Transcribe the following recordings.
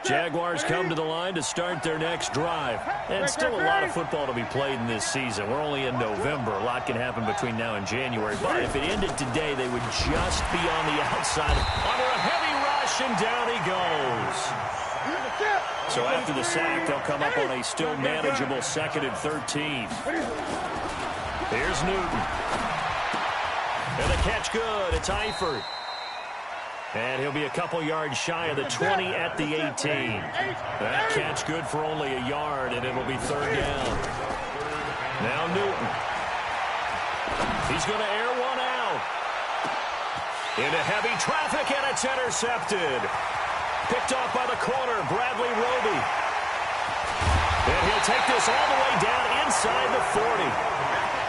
Jaguars come to the line to start their next drive. And still a lot of football to be played in this season. We're only in November. A lot can happen between now and January. But if it ended today, they would just be on the outside under a heavy rush, and down he goes. So after the sack, they'll come up on a still manageable 2nd and 13. Here's Newton. And the catch good. It's Eifert. And he'll be a couple yards shy of the 20 at the 18. That catch good for only a yard, and it'll be 3rd down. Now Newton. He's going to air one out. Into heavy traffic, and it's intercepted. Picked off by the corner, Bradley Roby. And he'll take this all the way down inside the 40.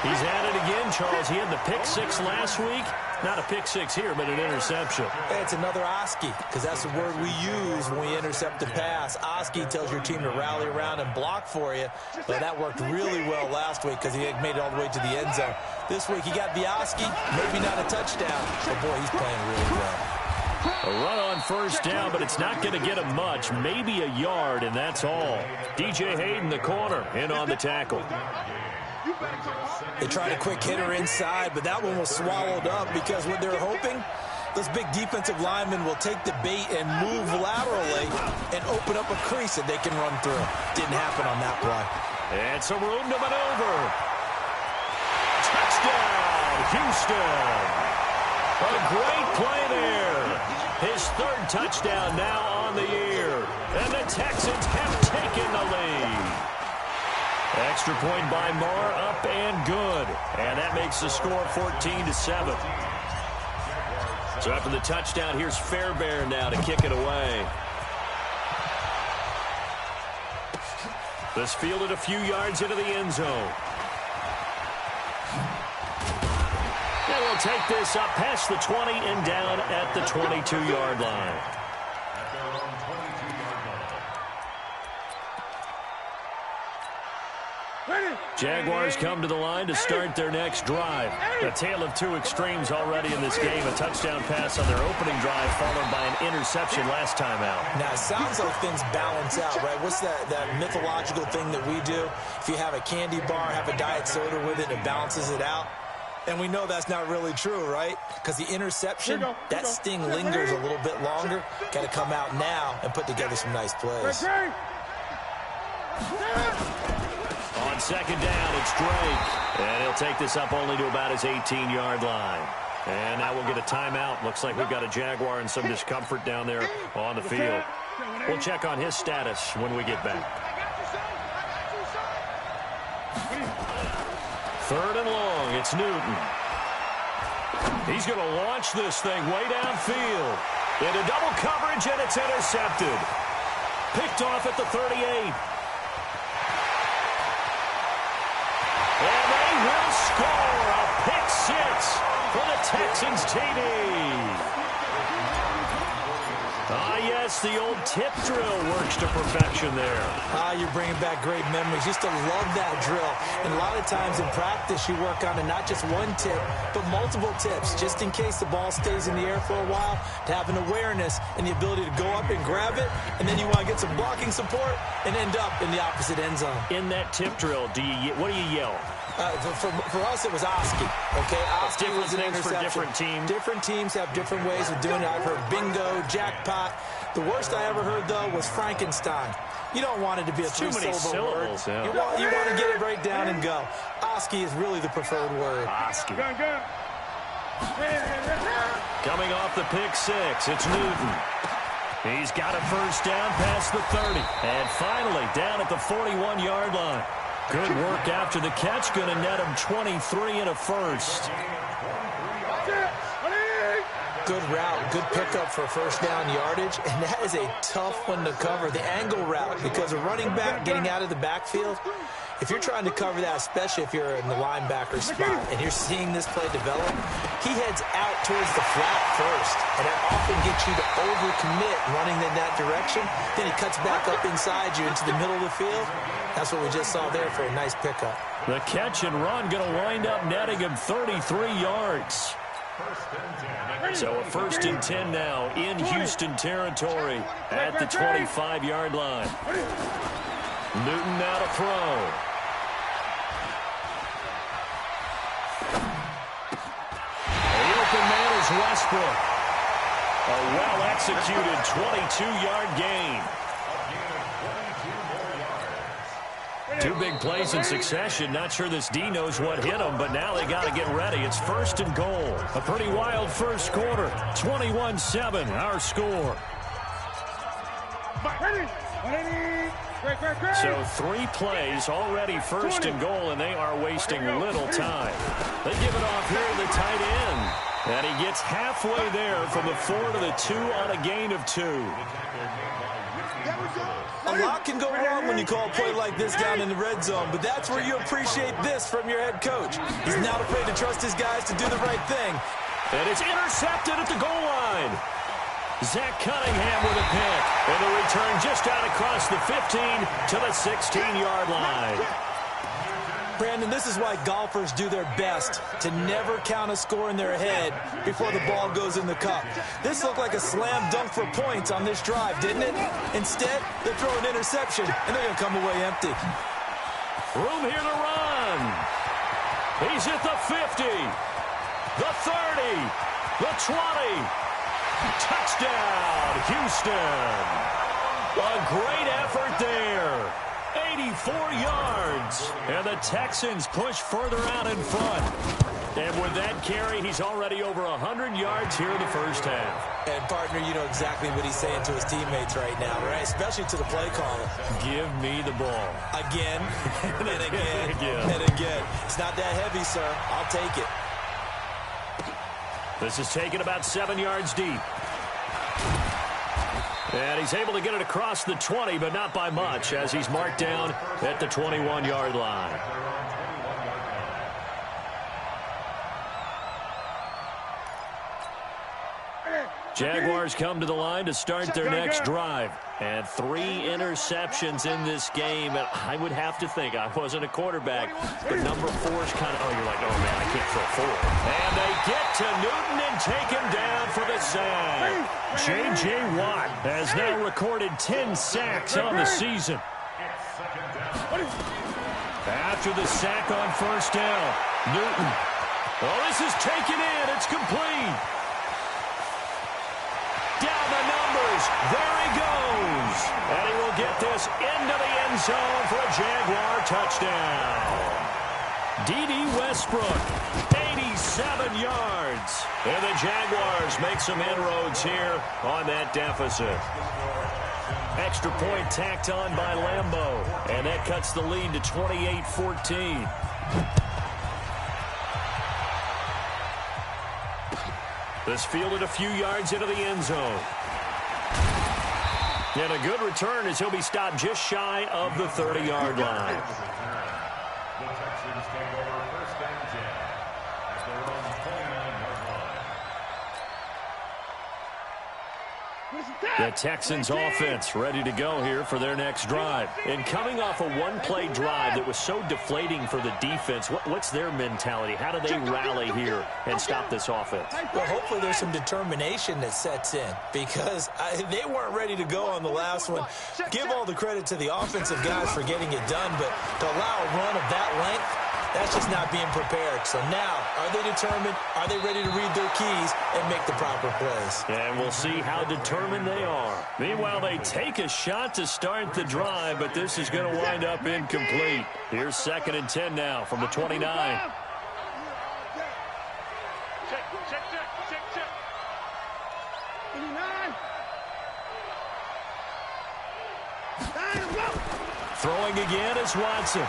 He's at it again, Charles. He had the pick 6 last week. Not a pick 6 here, but an interception. It's another Oski, because that's the word we use when we intercept a pass. Oski tells your team to rally around and block for you. But that worked really well last week because he had made it all the way to the end zone. This week he got the Oski, maybe not a touchdown, but boy, he's playing really well. A run on 1st down, but it's not going to get him much. Maybe a yard, and that's all. DJ Hayden, the corner, in on the tackle. They tried a quick hitter inside, but that one was swallowed up because what they're hoping, those big defensive linemen will take the bait and move laterally and open up a crease that they can run through. Didn't happen on that play. And some room to maneuver. Touchdown, Houston. A great play there. His 3rd touchdown now on the year. And the Texans have taken the lead. Extra point by Marr, up and good. And that makes the score 14-7. So after the touchdown, here's Fairbairn now to kick it away. This fielded a few yards into the end zone. And we'll take this up past the 20 and down at the 22-yard line. Jaguars come to the line to start their next drive. A tale of 2 extremes already in this game. A touchdown pass on their opening drive followed by an interception last time out. Now, it sounds like things balance out, right? What's that mythological thing that we do? If you have a candy bar, have a diet soda with it, it balances it out. And we know that's not really true, right? Because the interception, that sting lingers a little bit longer. Got to come out now and put together some nice plays. On 2nd down, it's Drake. And he'll take this up only to about his 18-yard line. And now we'll get a timeout. Looks like we've got a Jaguar in some discomfort down there on the field. We'll check on his status when we get back. 3rd and long, it's Newton. He's going to launch this thing way downfield. Into double coverage, and it's intercepted. Picked off at the 38. And they will score a pick 6 for the Texans TD. Ah, yes, the old tip drill works to perfection there. You're bringing back great memories. Used to love that drill. And a lot of times in practice, you work on it, not just one tip, but multiple tips, just in case the ball stays in the air for a while, to have an awareness and the ability to go up and grab it, and then you want to get some blocking support and end up in the opposite end zone. In that tip drill, what do you yell? For us, it was Oski. Okay, Oski was an interception. For different teams. Different teams have different ways of doing it. I've heard bingo, jackpot. The worst I ever heard, though, was Frankenstein. You don't want it to be a three-syllable word. Yeah. You want to get it right down and go. Oski is really the preferred word. Oski. Coming off the pick 6, it's Newton. He's got a 1st down past the 30. And finally, down at the 41-yard line. Good work after the catch. Going to net him 23 and a 1st. Good route, good pickup for 1st down yardage, and that is a tough one to cover, the angle route, because a running back getting out of the backfield, if you're trying to cover that, especially if you're in the linebacker spot and you're seeing this play develop, he heads out towards the flat first, and that often gets you to overcommit running in that direction. Then he cuts back up inside you into the middle of the field. That's what we just saw there for a nice pickup. The catch and run going to wind up netting him 33 yards. So a 1st and 10 now in Houston territory at the 25-yard line. Newton now to throw. The open man is Westbrook. A well-executed 22-yard gain. 2 big plays in succession. Not sure this D knows what hit him, but now they got to get ready. It's 1st and goal. A pretty wild first quarter. 21-7, our score. So 3 plays already 1st and goal, and they are wasting little time. They give it off here to the tight end. And he gets halfway there from the 4 to the 2 on a gain of 2. A lot can go wrong when you call a play like this down in the red zone, but that's where you appreciate this from your head coach. He's not afraid to trust his guys to do the right thing. And it's intercepted at the goal line. Zach Cunningham with a pick. And the return just out across the 15 to the 16-yard line. Brandon, this is why golfers do their best to never count a score in their head before the ball goes in the cup. This looked like a slam dunk for points on this drive, didn't it? Instead, they throw an interception, and they're going to come away empty. Room here to run. He's at the 50, the 30, the 20. Touchdown, Houston. A great effort there. 84 yards. And the Texans push further out in front. And with that carry, he's already over 100 yards here in the first half. And, partner, you know exactly what he's saying to his teammates right now, right? Especially to the play caller. Give me the ball. Again, and again, and again. It's not that heavy, sir. I'll take it. This is taken about 7 yards deep. And he's able to get it across the 20, but not by much, as he's marked down at the 21-yard line. Jaguars come to the line to start their next drive. And 3 interceptions in this game. And I would have to think, I wasn't a quarterback, but number 4's kind of, you're like, oh, man, I can't throw 4. And they get to Newton and take him down for the sack. J.J. Watt has now recorded 10 sacks on the season. After the sack on first down, Newton. Oh, this is taken in. It's complete. Down the numbers. There he goes. And he will get this into the end zone for a Jaguar touchdown. D.D. Westbrook, 87 yards. And the Jaguars make some inroads here on that deficit. Extra point tacked on by Lambeau. And that cuts the lead to 28-14. This fielded a few yards into the end zone. And a good return as he'll be stopped just shy of the 30-yard line. The Texans take over 1st and 10 at their own 29-yard line. The Texans offense ready to go here for their next drive. And coming off a one-play drive that was so deflating for the defense, what's their mentality? How do they rally here and stop this offense? Well, hopefully there's some determination that sets in, because they weren't ready to go on the last one. Give all the credit to the offensive guys for getting it done, but to allow a run of that length, that's just not being prepared. So now, are they determined? Are they ready to read their keys and make the proper plays? And we'll see how determined they are. Meanwhile, they take a shot to start the drive, but this is going to wind up incomplete. Here's 2nd and 10 now from the 29. Throwing again is Watson.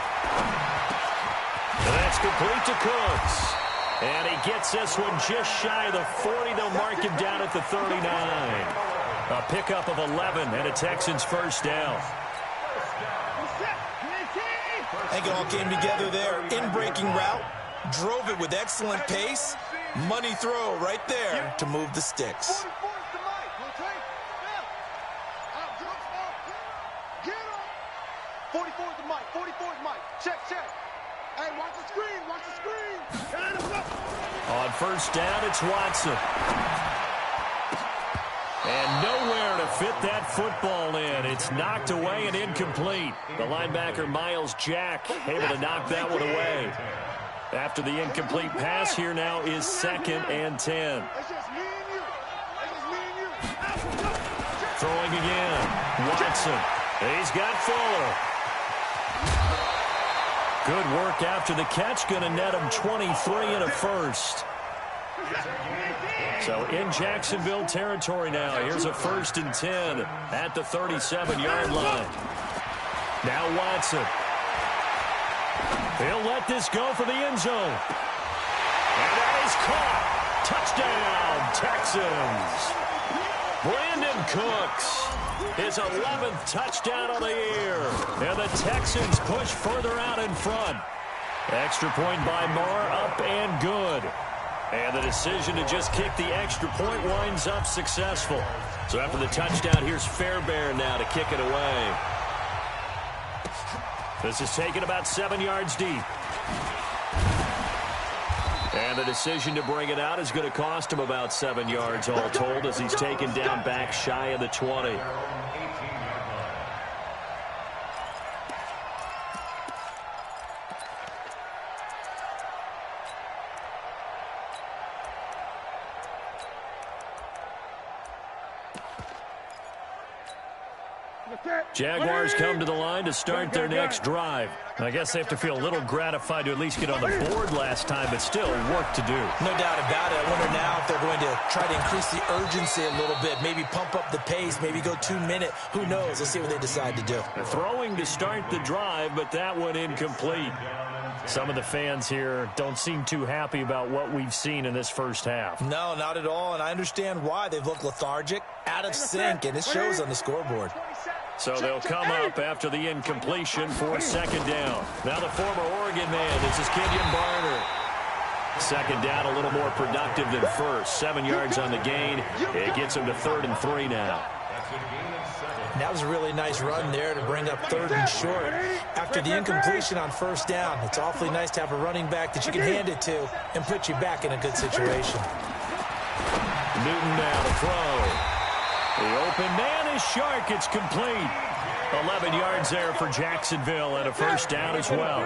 And that's complete to Cooks. And he gets this one just shy of the 40. They'll mark him down at the 39. A pickup of 11 and a Texans first down. I think it all came together there. In-breaking route, drove it with excellent pace. Money throw right there to move the sticks. Hey, watch the screen. Watch the screen. On first down, it's Watson. And nowhere to fit that football in. It's knocked away and incomplete. The linebacker, Miles Jack, able to knock that one away. After the incomplete pass, here now is 2nd and 10. Throwing again. Watson. He's got Fuller. Good work after the catch. Going to net him 23 and a first. So in Jacksonville territory now. Here's a 1st and 10 at the 37-yard line. Now Watson. He'll let this go for the end zone. And that is caught. Touchdown, Texans. Brandon Cooks, his 11th touchdown of the year. And the Texans push further out in front. Extra point by Moore, up and good. And the decision to just kick the extra point winds up successful. So after the touchdown, here's Fairbairn now to kick it away. This is taken about 7 yards deep. And the decision to bring it out is going to cost him about 7 yards all told as he's taken down back shy of the 20. Jaguars come to the line to start their next drive. I guess they have to feel a little gratified to at least get on the board last time, but still work to do. No doubt about it. I wonder now if they're going to try to increase the urgency a little bit, maybe pump up the pace, maybe go 2-minute. Who knows? Let's see what they decide to do. Throwing to start the drive, but that one incomplete. Some of the fans here don't seem too happy about what we've seen in this first half. No, not at all, and I understand why. They've looked lethargic, out of sync, and it shows on the scoreboard. So they'll come up after the incompletion for 2nd down. Now the former Oregon man, this is Kenyon Barner. 2nd down, a little more productive than first. 7 yards on the gain. It gets him to 3rd and 3 now. That was a really nice run there to bring up 3rd and short. After the incompletion on 1st down, it's awfully nice to have a running back that you can hand it to and put you back in a good situation. Newton now to throw. The open man is Shark. It's complete. 11 yards there for Jacksonville and a 1st down as well.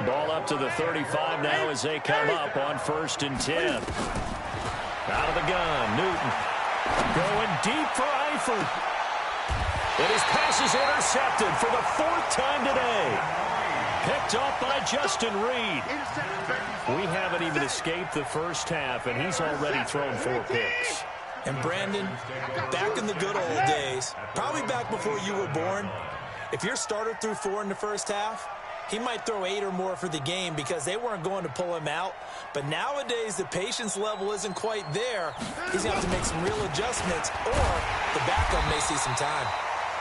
Ball up to the 35 now as they come up on 1st and 10. Out of the gun, Newton. Going deep for Eifert. And his pass is intercepted for the 4th time today. Picked off by Justin Reed. We haven't even escaped the first half, and he's already thrown 4 picks. And Brandon, back in the good old days, probably back before you were born, if your starter threw 4 in the first half, he might throw 8 or more for the game because they weren't going to pull him out. But nowadays, the patience level isn't quite there. He's going to have to make some real adjustments, or the backup may see some time.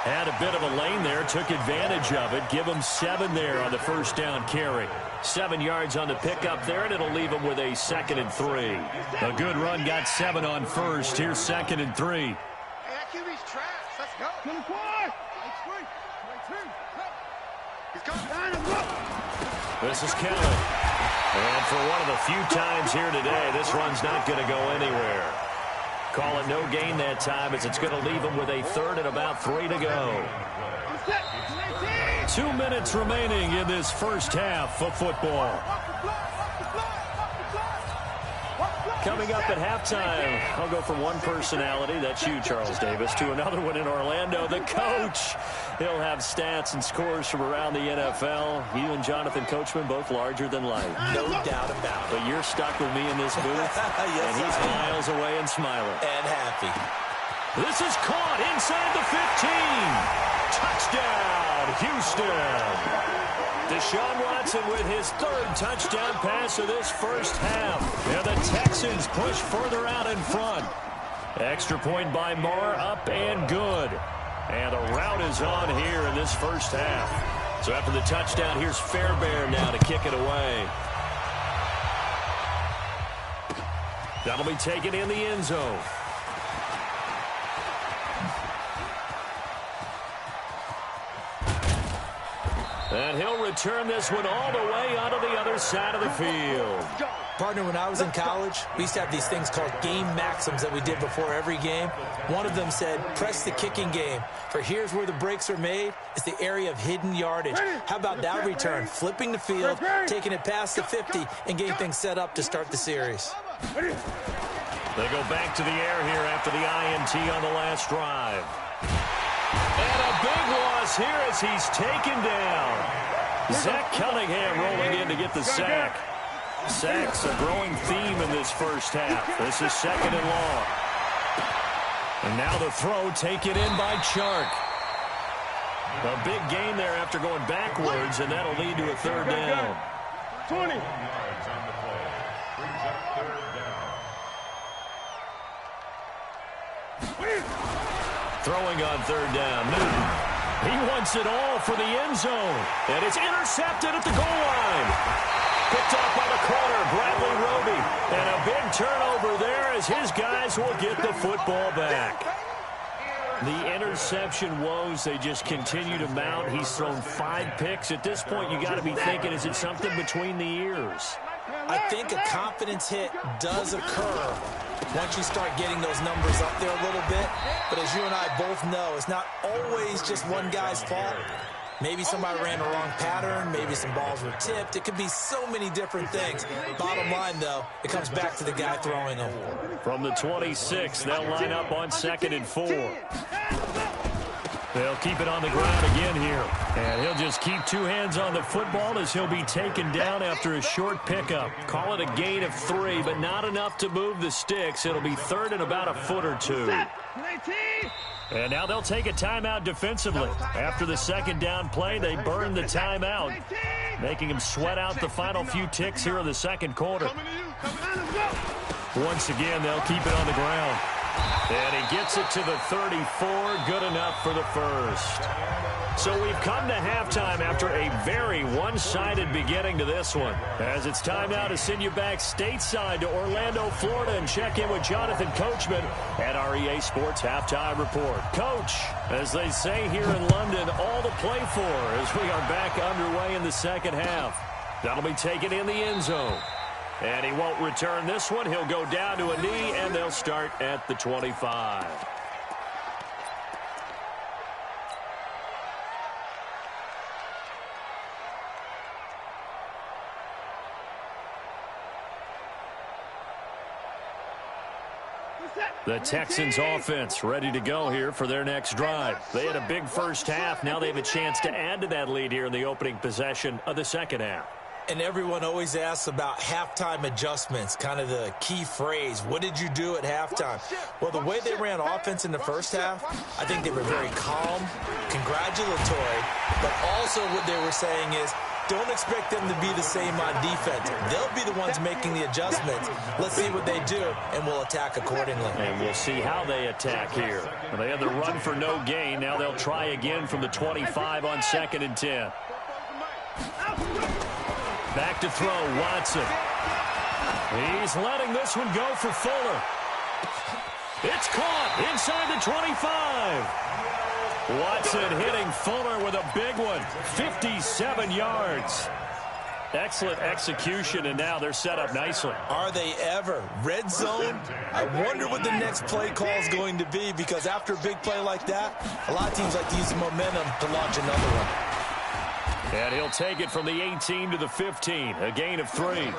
Had a bit of a lane there, took advantage of it. Give him 7 there on the 1st down carry. 7 yards on the pickup there, and it'll leave him with a 2nd and 3. A good run, got 7 on first. Here's 2nd and 3. Hey, that QB's trash. Let's go. This is Kelly. And for one of the few times here today, this run's not going to go anywhere. Call it no gain that time as it's going to leave him with a 3rd and about 3 to go. 2 minutes remaining in this first half of football. Coming up at halftime, I'll go from one personality, that's you, Charles Davis, to another one in Orlando, the coach. He'll have stats and scores from around the NFL. You and Jonathan Coachman, both larger than life. No doubt about it. But you're stuck with me in this booth, Yes, and he's miles away and smiling. And happy. This is caught inside the 15. Touchdown, Houston. Deshaun Watson with his 3rd touchdown pass of this first half. And the Texans push further out in front. Extra point by Moore, up and good. And the route is on here in this first half. So after the touchdown, here's Fairbairn now to kick it away. That'll be taken in the end zone. And he'll return this one all the way onto the other side of the field. Partner, when I was in college, we used to have these things called game maxims that we did before every game. One of them said, press the kicking game. For here's where the breaks are made. It's the area of hidden yardage. How about that return? Flipping the field, taking it past the 50, and getting things set up to start the series. They go back to the air here after the INT on the last drive. And a big loss here as he's taken down. Zach Cunningham rolling in to get the sack. Sacks a growing theme in this first half. This is 2nd and long. And now the throw taken in by Chark. A big gain there after going backwards, and that'll lead to a 3rd down. 20. Yards on the play. Brings up 3rd down. Throwing on 3rd down. Newton. He wants it all for the end zone. And it's intercepted at the goal line. Picked off by the corner, Bradley Roby. And a big turnover there as his guys will get the football back. The interception woes, they just continue to mount. He's thrown 5 picks. At this point, you got to be thinking, is it something between the ears? I think a confidence hit does occur once you start getting those numbers up there a little bit. But as you and I both know, it's not always just one guy's fault. Maybe somebody ran the wrong pattern. Maybe some balls were tipped. It could be so many different things. Bottom line, though, it comes back to the guy throwing them. From the 26, they'll line up on 2nd and 4. They'll keep it on the ground again here. And he'll just keep 2 hands on the football as he'll be taken down after a short pickup. Call it a gain of 3, but not enough to move the sticks. It'll be 3rd and about a foot or 2. And now they'll take a timeout defensively. After the 2nd down play, they burn the timeout, making him sweat out the final few ticks here in the 2nd quarter. Once again, they'll keep it on the ground. And he gets it to the 34, good enough for the 1st. So we've come to halftime after a very one-sided beginning to this one. As it's time now to send you back stateside to Orlando, Florida, and check in with Jonathan Coachman at our EA Sports Halftime Report. Coach, as they say here in London, all to play for as we are back underway in the 2nd half. That'll be taken in the end zone. And he won't return this one. He'll go down to a knee, and they'll start at the 25. The Texans offense ready to go here for their next drive. They had a big first half. Now they have a chance to add to that lead here in the opening possession of the 2nd half. And everyone always asks about halftime adjustments, kind of the key phrase. What did you do at halftime? Well, the way they ran offense in the first half, I think they were very calm, congratulatory, but also what they were saying is, don't expect them to be the same on defense. They'll be the ones making the adjustments. Let's see what they do, and we'll attack accordingly. And we'll see how they attack here. They had the run for no gain. Now they'll try again from the 25 on 2nd and 10. Back to throw, Watson. He's letting this one go for Fuller. It's caught inside the 25. Watson hitting Fuller with a big one, 57 yards. Excellent execution, and now they're set up nicely. Are they ever? Red zone? I wonder what the next play call is going to be, because after a big play like that, a lot of teams like to use the momentum to launch another one. And he'll take it from the 18 to the 15, a gain of 3.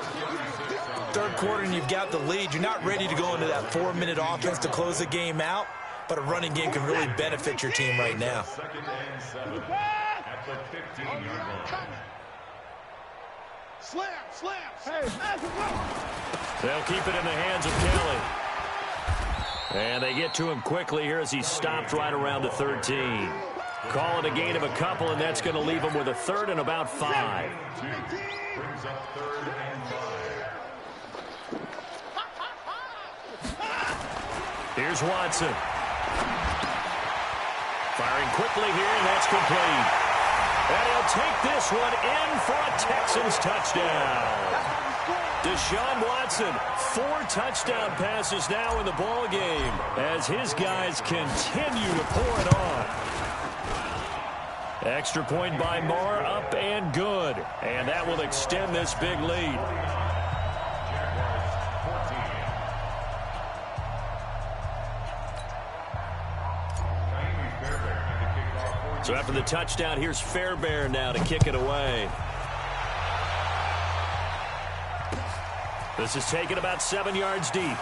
3rd quarter, and you've got the lead. You're not ready to go into that 4-minute offense to close the game out, but a running game can really benefit your team right now. 2nd and 7 at the 15-yard line. Slam. Hey, they'll keep it in the hands of Kelly. And they get to him quickly here as he's stopped right around the 13. Call it a gain of a couple, and that's going to leave him with a 3rd and about 5. Brings up 3rd and 5. Here's Watson. Firing quickly here, and that's complete. And he'll take this one in for a Texans touchdown. Deshaun Watson, 4 touchdown passes now in the ball game as his guys continue to pour it on. Extra point by Moore, up and good. And that will extend this big lead. So after the touchdown, here's Fairbairn now to kick it away. This is taken about 7 yards deep.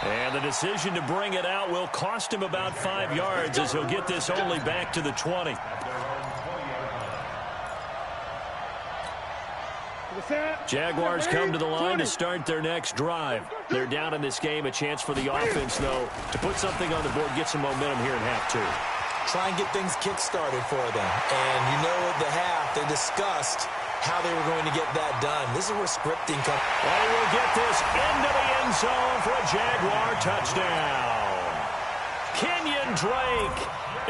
And the decision to bring it out will cost him about 5 yards as he'll get this only back to the 20. Jaguars come to the line to start their next drive. They're down in this game. A chance for the offense, though, to put something on the board, get some momentum here in half two. Try and get things kick-started for them. And you know at the half, they discussed how they were going to get that done. This is where scripting comes. They will get this into the end zone for a Jaguar touchdown. Kenyon Drake,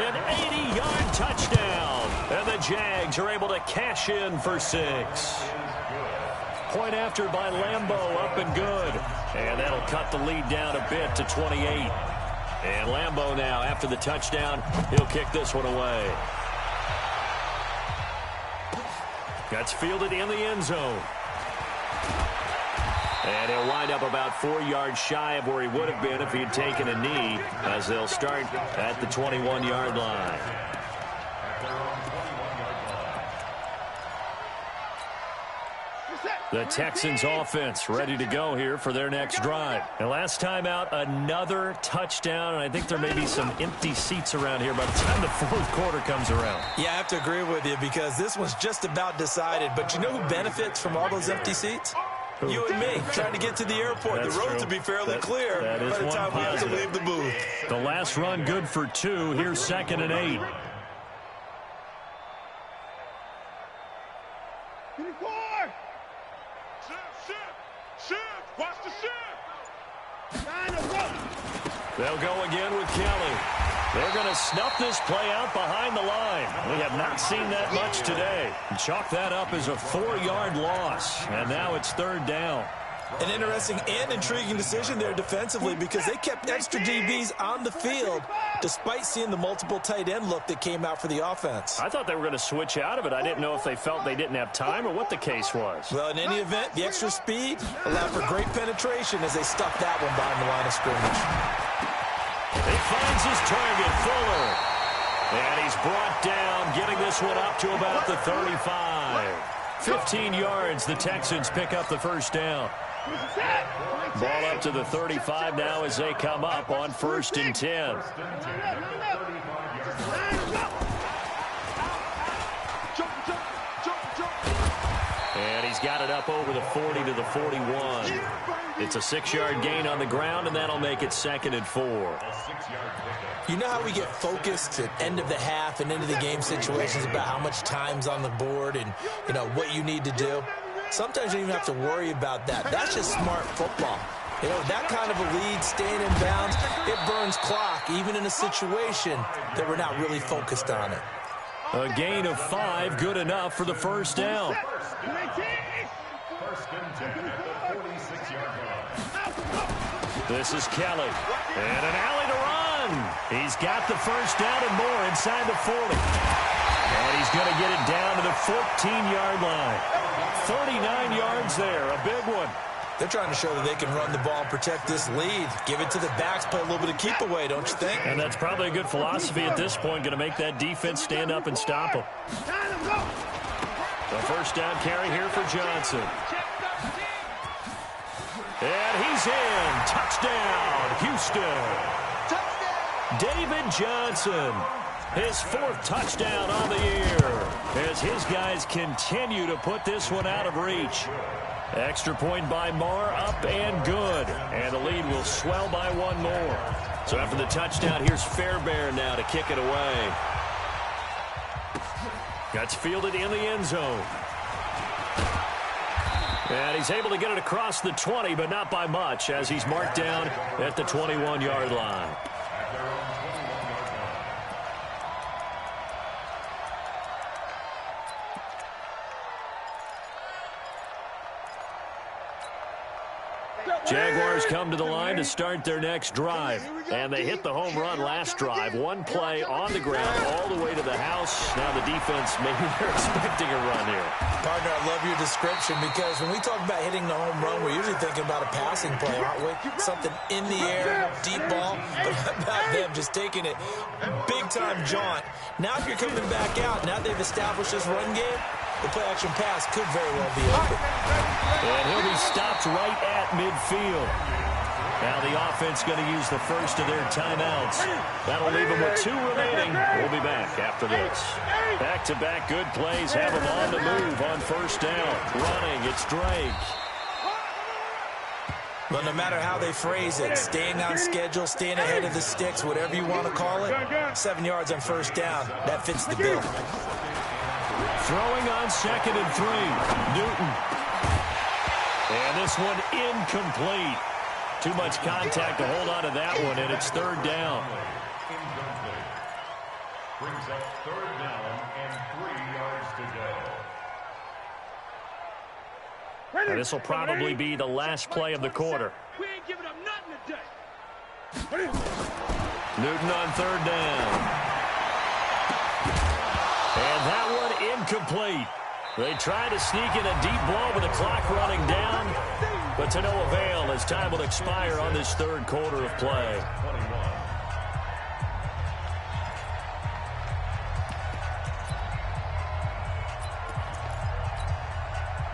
an 80-yard touchdown. And the Jags are able to cash in for 6. Point after by Lambo, up and good. And that'll cut the lead down a bit to 28. And Lambo now, after the touchdown, he'll kick this one away. That's fielded in the end zone. And he'll wind up about 4 yards shy of where he would have been if he had taken a knee, as they'll start at the 21-yard line. The Texans offense ready to go here for their next drive. And last time out, another touchdown, and I think there may be some empty seats around here by the time the fourth quarter comes around. Yeah, I have to agree with you because this one's just about decided. But you know who benefits from all those empty seats? Who? You and me, trying to get to the airport. That's the roads true. will be fairly clear by the time we have to leave the booth. The last run good for 2. Here's 2nd and 8. Watch the shift. They'll go again with Kelly. They're going to snuff this play out behind the line. We have not seen that much today. Chalk that up as a 4-yard loss. And now it's 3rd down. An interesting and intriguing decision there defensively because they kept extra DBs on the field despite seeing the multiple tight end look that came out for the offense. I thought they were going to switch out of it. I didn't know if they felt they didn't have time or what the case was. Well, in any event, the extra speed allowed for great penetration as they stuck that one behind the line of scrimmage. He finds his target, Fuller. And he's brought down, getting this one up to about the 35. 15 yards, the Texans pick up the first down. Ball up to the 35 now as they come up on 1st and 10. And he's got it up over the 40 to the 41. It's a 6-yard gain on the ground, and that'll make it 2nd and 4. You know how we get focused at end of the half and into the game situations about how much time's on the board and, you know, what you need to do? Sometimes you don't even have to worry about that. That's just smart football. You know, that kind of a lead, staying in bounds, it burns clock, even in a situation that we're not really focused on it. A gain of 5, good enough for the first down. This is Kelly. And an alley to run. He's got the first down and more inside the 40. And he's going to get it down to the 14-yard line. 39 yards there, a big one. They're trying to show that they can run the ball and protect this lead. Give it to the backs, play a little bit of keep away, don't you think? And that's probably a good philosophy at this point, going to make that defense stand up and stop them. The first down carry here for Johnson. And he's in. Touchdown, Houston. David Johnson, his 4th touchdown on the year, as his guys continue to put this one out of reach. Extra point by Moore, up and good. And the lead will swell by 1 more. So after the touchdown, here's Fairbairn now to kick it away. That's fielded in the end zone. And he's able to get it across the 20, but not by much, as he's marked down at the 21-yard line. Jaguars come to the line to start their next drive. And they hit the home run last drive. One play on the ground all the way to the house. Now the defense, maybe they're expecting a run here. Partner, I love your description because when we talk about hitting the home run, we're usually thinking about a passing play, aren't we? Something in the air, deep ball. But how about them just taking it big-time jaunt? Now if you're coming back out, now they've established this run game, the play-action pass could very well be open. And he'll be stopped right at midfield. Now the offense going to use the first of their timeouts. That'll leave them with 2 remaining. We'll be back after this. Back-to-back good plays have them on the move on first down. Running, it's Drake. But no matter how they phrase it, staying on schedule, staying ahead of the sticks, whatever you want to call it, 7 yards on first down, that fits the bill. Throwing on 2nd and 3. Newton. And this one incomplete. Too much contact to hold on to that one, and it's 3rd down. Incomplete. Brings up 3rd down and 3 yards to go. And this will probably be the last play of the quarter. We ain't giving up nothing today. Newton on 3rd down. And that one incomplete. They try to sneak in a deep ball with the clock running down, but to no avail as time will expire on this 3rd quarter of play.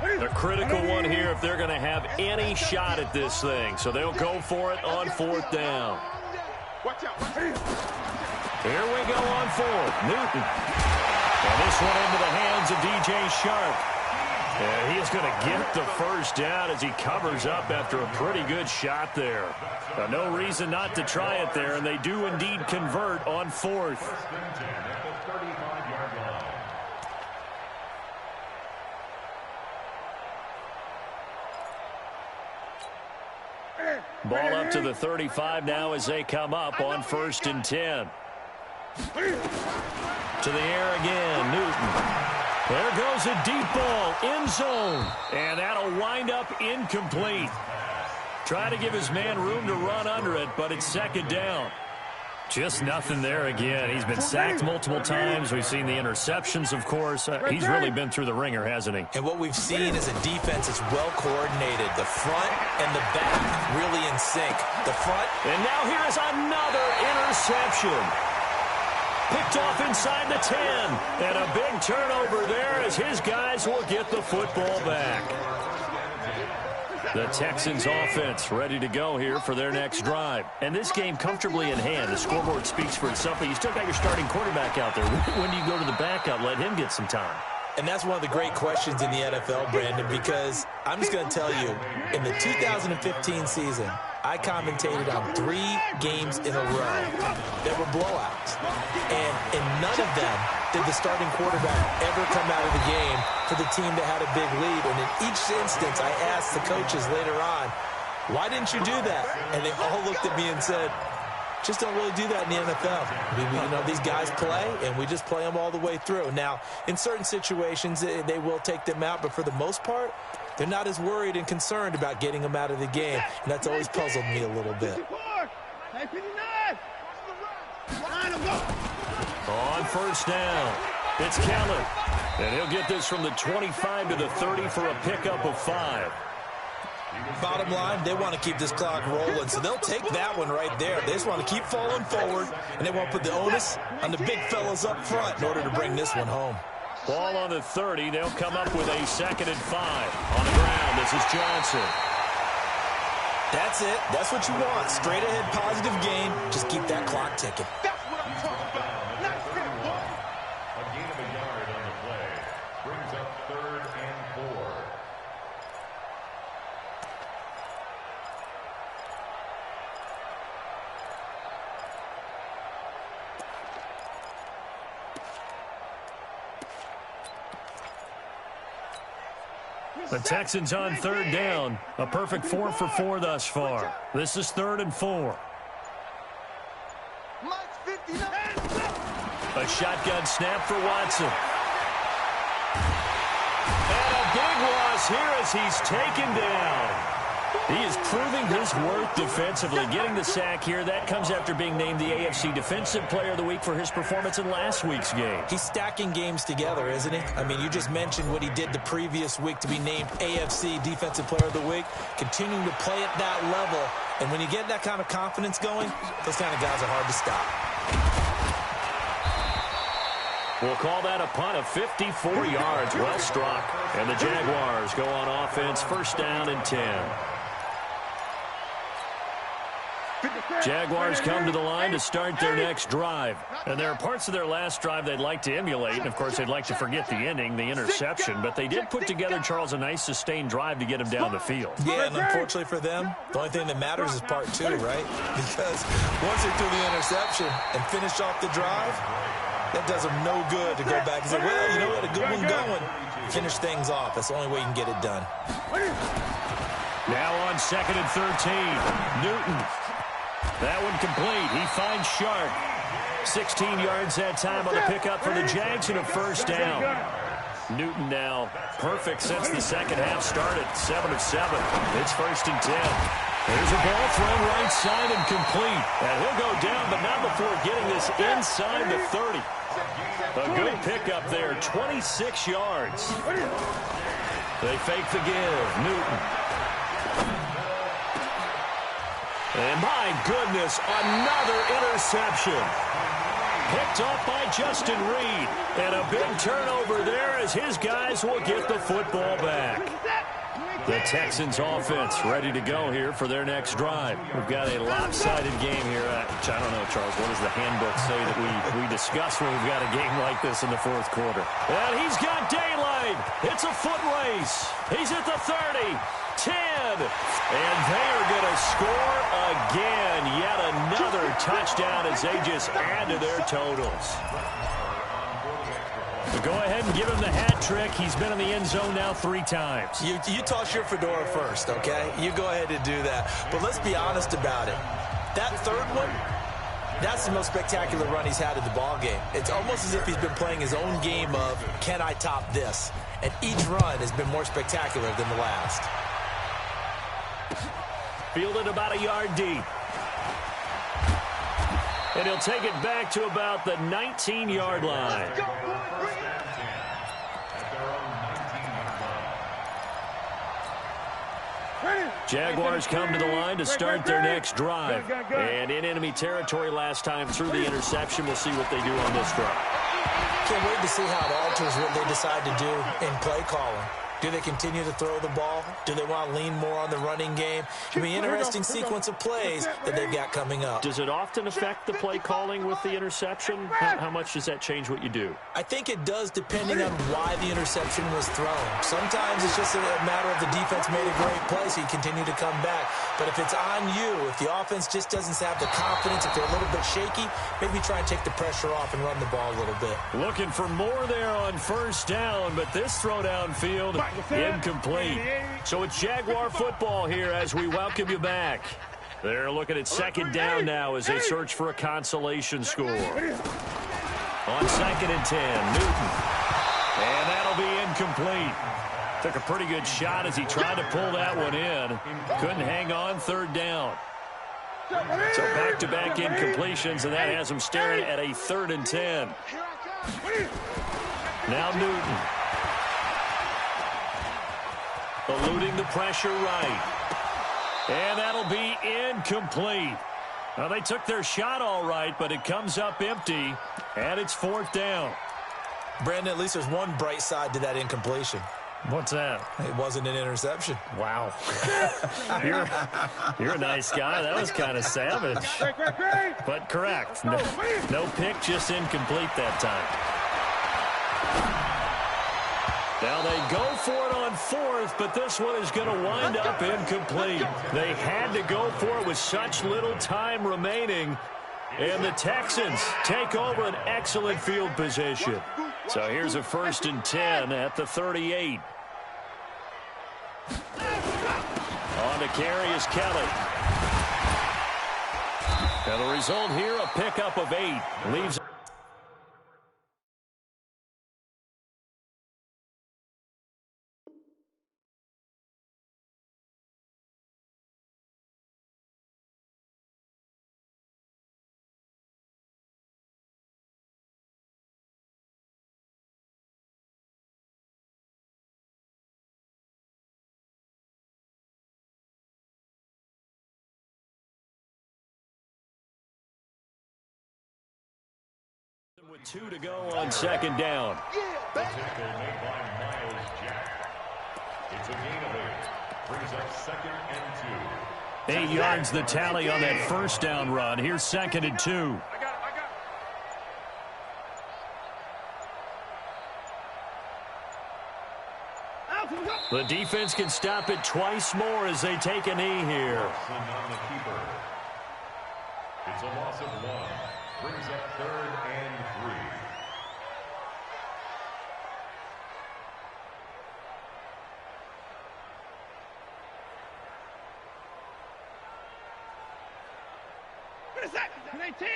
21. A critical one here if they're going to have any shot at this thing. So they'll go for it on 4th down. Here we go on 4th. Newton. And this one into the hands of DJ Sharp. And he is going to get the first down as he covers up after a pretty good shot there. No reason not to try it there, and they do indeed convert on 4th. Ball up to the 35 now as they come up on 1st and 10. To the air again, Newton. There goes a deep ball, end zone. And that'll wind up incomplete. Try to give his man room to run under it, but it's 2nd down. Just nothing there again. He's been sacked multiple times. We've seen the interceptions, of course. He's really been through the ringer, hasn't he? And what we've seen is a defense that's well coordinated. The front and the back really in sync. The front. And now here is another interception. Picked off inside the 10. And a big turnover there as his guys will get the football back. The Texans offense ready to go here for their next drive. And this game comfortably in hand. The scoreboard speaks for itself, but you still got your starting quarterback out there. When do you go to the backup? Let him get some time. And that's one of the great questions in the NFL, Brandon, because I'm just going to tell you, in the 2015 season, I commentated on 3 games in a row that were blowouts. And in none of them did the starting quarterback ever come out of the game for the team that had a big lead. And in each instance, I asked the coaches later on, why didn't you do that? And they all looked at me and said, just don't really do that in the NFL. These guys play, and we just play them all the way through. Now, in certain situations, they will take them out, but for the most part, they're not as worried and concerned about getting them out of the game, and that's always puzzled me a little bit. On first down, it's Keller. And he'll get this from the 25 to the 30 for a pickup of 5. Bottom line, they want to keep this clock rolling, so they'll take that one right there. They just want to keep falling forward, and they want to put the onus on the big fellas up front in order to bring this one home. Ball on the 30. They'll come up with a 2nd and 5. On the ground, this is Johnson. That's it. That's what you want. Straight ahead, positive gain. Just keep that clock ticking. That's what I'm talking about. A gain of a yard on the play. Brings up 3rd and 4. The Texans on 3rd down. A perfect 4 for 4 thus far. This is 3rd and 4. A shotgun snap for Watson. And a big loss here as he's taken down. He is proving his worth defensively. Getting the sack here, that comes after being named the AFC Defensive Player of the Week for his performance in last week's game. He's stacking games together, isn't he? I mean, you just mentioned what he did the previous week to be named AFC Defensive Player of the Week, continuing to play at that level. And when you get that kind of confidence going, those kind of guys are hard to stop. We'll call that a punt of 54 yards. Well struck. And the Jaguars go on offense, first down and 10. Jaguars come to the line to start their next drive. And there are parts of their last drive they'd like to emulate. And, of course, they'd like to forget the ending, the interception. But they did put together, Charles, a nice sustained drive to get him down the field. Yeah, and unfortunately for them, the only thing that matters is part two, right? Because once they threw the interception and finished off the drive, that does them no good to go back and say, well, you know what, a good one going. Finish things off. That's the only way you can get it done. Now on 2nd and 13, Newton. That one complete. He finds Sharp. 16 yards that time on the pickup for the Jags and a first down. Newton now perfect since the second half started. 7 of 7. It's 1st and 10. There's a ball thrown right side and complete. And he'll go down, but not before getting this inside the 30. A good pickup there, 26 yards. They fake the give. Newton. And my goodness, another interception. Picked off by Justin Reed. And a big turnover there as his guys will get the football back. The Texans offense ready to go here for their next drive. We've got a lopsided game here. Which I don't know, Charles, what does the handbook say that we discuss when we've got a game like this in the fourth quarter? And he's got daylight. It's a foot race. He's at the 30. 10. And they are going to score again. Yet another touchdown as they just add to their totals. So go ahead and give him the hat trick. He's been in the end zone now 3 times. You toss your fedora first, okay? You go ahead and do that. But let's be honest about it. That third one, that's the most spectacular run he's had in the ball game. It's almost as if he's been playing his own game of, can I top this? And each run has been more spectacular than the last. Fielded about a yard deep. And he'll take it back to about the 19-yard line. Jaguars come to the line to start their next drive. And in enemy territory last time through the interception. We'll see what they do on this drive. Can't wait to see how it alters what they decide to do in play calling. Do they continue to throw the ball? Do they want to lean more on the running game? It'll be an interesting sequence of plays that they've got coming up. Does it often affect the play calling with the interception? How much does that change what you do? I think it does depending on why the interception was thrown. Sometimes it's just a matter of the defense made a great play, so you continue to come back. But if it's on you, if the offense just doesn't have the confidence, if they're a little bit shaky, maybe try and take the pressure off and run the ball a little bit. Looking for more there on first down, but this throw downfield, incomplete. So it's Jaguar football here as we welcome you back. They're looking at second down now as they search for a consolation score. On 2nd and 10, Newton. And that'll be incomplete. Took a pretty good shot as he tried to pull that one in. Couldn't hang on, 3rd down. So back-to-back incompletions, and that has him staring at a 3rd and 10. Now Newton. Eluding the pressure right. And that'll be incomplete. Now, they took their shot all right, but it comes up empty, and it's 4th down. Brandon, at least there's one bright side to that incompletion. What's that? It wasn't an interception. Wow. You're a nice guy. That was kind of savage. But correct. No pick, just incomplete that time. Now they go for it on 4th, but this one is going to wind up incomplete. They had to go for it with such little time remaining. And the Texans take over an excellent field position. So here's a 1st and 10 at the 38. On to carry is Kelly. And the result here, a pickup of 8. Leaves With 2 to go on second down. The tackle made by Miles Jack. It's a gain of 8. Brings up 2nd and 2. 8 yards the tally on that first down run. Here's 2nd and 2. The defense can stop it twice more as they take a knee here. On the keeper. It's a loss of 1. Brings up 3rd and 3. What is that? 18.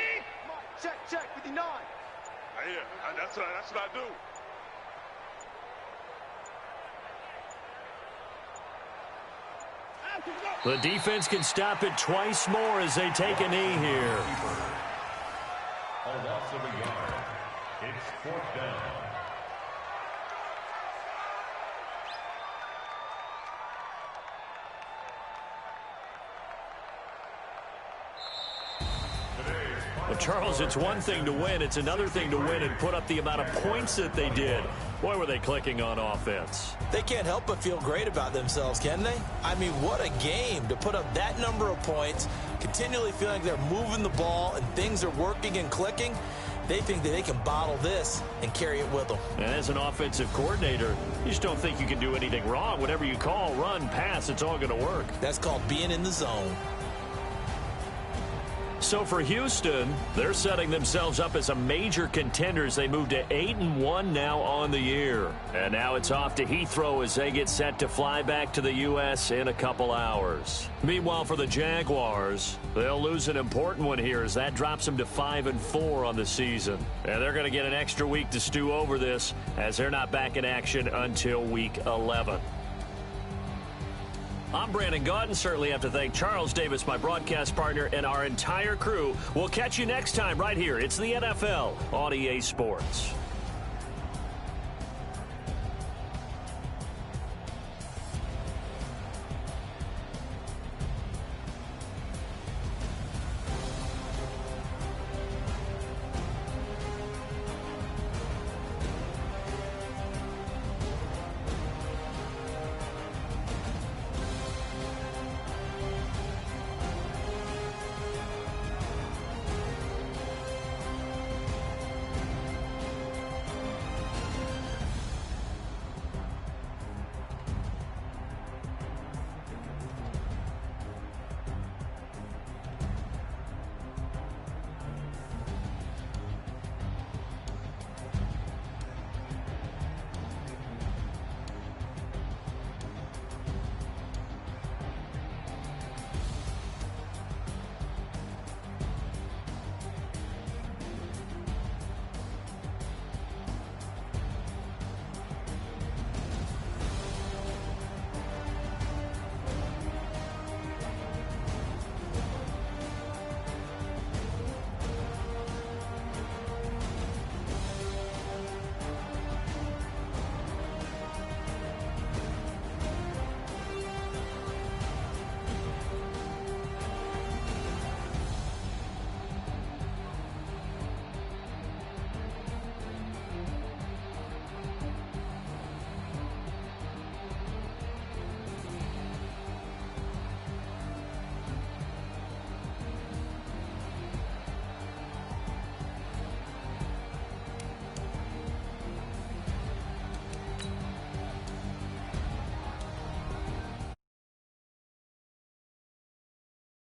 Check, 59. Yeah, that's what I do. The defense can stop it twice more as they take a knee here. A loss of a yard. It's 4th down. Well, Charles, it's one thing to win. It's another thing to win and put up the amount of points that they did. Boy, were they clicking on offense. They can't help but feel great about themselves, can they? I mean, what a game to put up that number of points, continually feeling like they're moving the ball and things are working and clicking. They think that they can bottle this and carry it with them. And as an offensive coordinator, you just don't think you can do anything wrong. Whatever you call, run, pass, it's all going to work. That's called being in the zone. So for Houston, they're setting themselves up as a major contender as they move to 8-1 now on the year. And now it's off to Heathrow as they get set to fly back to the U.S. in a couple hours. Meanwhile, for the Jaguars, they'll lose an important one here as that drops them to 5-4 on the season. And they're going to get an extra week to stew over this as they're not back in action until week 11. I'm Brandon Gaudin. Certainly have to thank Charles Davis, my broadcast partner, and our entire crew. We'll catch you next time right here. It's the NFL on EA Sports.